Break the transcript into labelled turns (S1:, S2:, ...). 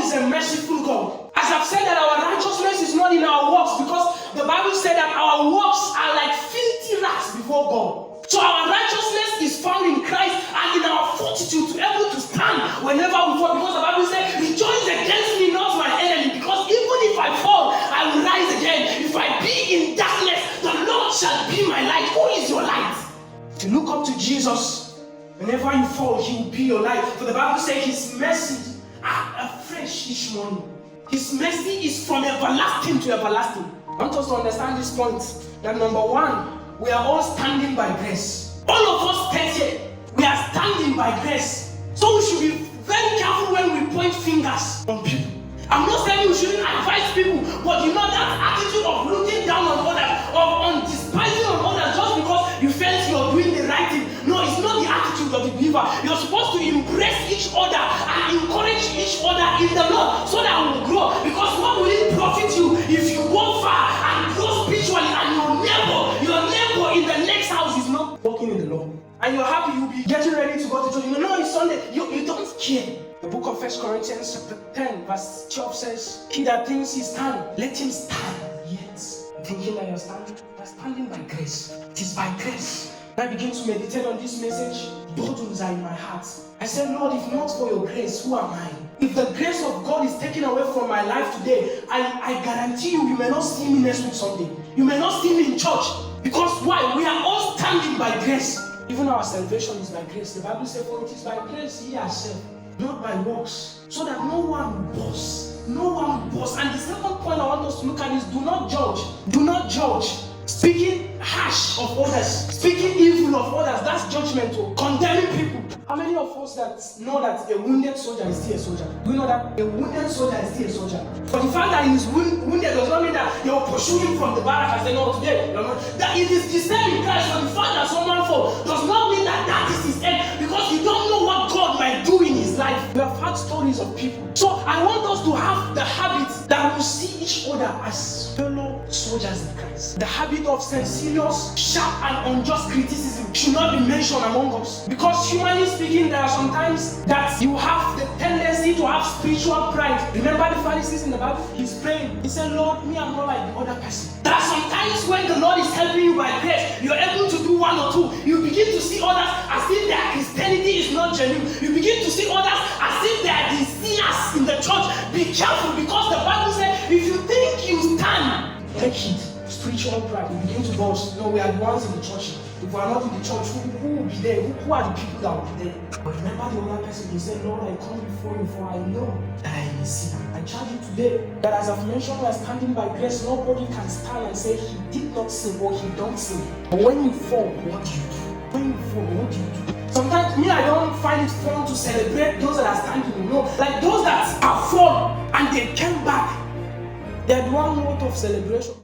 S1: is a merciful God. As I've said that our righteousness is not in our works, because the Bible said that our works are like filthy rags before God. So our righteousness is found in Christ and in our fortitude to be able to stand whenever we fall. Because the Bible says, rejoice against me, not my enemy. Because even if I fall, I will rise again. If I be in darkness, the Lord shall be my light. Who is your light? If you look up to Jesus, whenever you fall, He will be your light. For the Bible says His mercy are fresh each morning. His mercy is from everlasting to everlasting. I want us to understand this point, that number one, we are all standing by grace. All of us here, we are standing by grace. So we should be very careful when we point fingers on people. I'm not saying we shouldn't advise people, but you know that attitude of looking down on others, of on despising on others just because you felt you're doing the right thing. No, it's not the attitude of the believer. You're supposed to embrace each other and encourage each other in the Lord so that we will grow. Because what will it profit you if you go far and grow spiritually and your neighbor in the next house is not walking in the Lord? And you're happy, you'll be getting ready to go to church. You know, it's Sunday. You don't care. The book of 1 Corinthians chapter 10 verse 12 says, he that thinks he stand, let him stand. Yes. Thinking that you're standing by grace. It is by grace. When I begin to meditate on this message, burdens are in my heart. I said, Lord, if not for your grace, who am I? If the grace of God is taken away from my life today, I guarantee you may not see me next week Sunday. You may not see me in church. Because why? We are all standing by grace. Even our salvation is by grace. The Bible says, for it is by grace ye are saved, not by works, so that no one will boast. No one will boast. And the second point I want us to look at is do not judge. Do not judge. Speaking harsh of others, speaking evil of others, that's judgmental. Condemning people. How many of us that know that a wounded soldier is still a soldier? Do you know that a wounded soldier is still a soldier? But the fact that he is wounded does not mean that they will pursue him from the barrack and say, no, today, that it is the same in Christ. When the fact that someone falls does not mean that that is his end, because you don't know what God might do in his life. We have heard stories of people. So I want us to have the habit that we see each other as fellow soldiers in Christ. The habit of censorious, sharp, and unjust criticism should not be mentioned among us. Because humanly speaking, there are sometimes that you have the tendency to have spiritual pride. Remember the Pharisees in the Bible? He's praying. He said, Lord, me, I'm not like the other person. There are sometimes when the Lord is helping you by grace, you're able to do one or two. You begin to see others as if their Christianity is not genuine. You begin to see others as if they are the sinners in the church. Be careful, because the Bible says, if you think you stand, take heed. Spiritual pride. You begin to boast. No, we are the ones in the church. If we are not in the church, who will be there? Who are the people that will be there? But remember the other person, he said, Lord, I come before you, for I know that I am a sinner. I charge you today that as I've mentioned, we are standing by grace. Nobody can stand and say he did not sin or he don't sin. But when you fall, what do you do? When you fall, what do you do? Sometimes me, I don't find it fun to celebrate those that are standing. No, like those that are fallen and they came back. They are the one worth of celebration.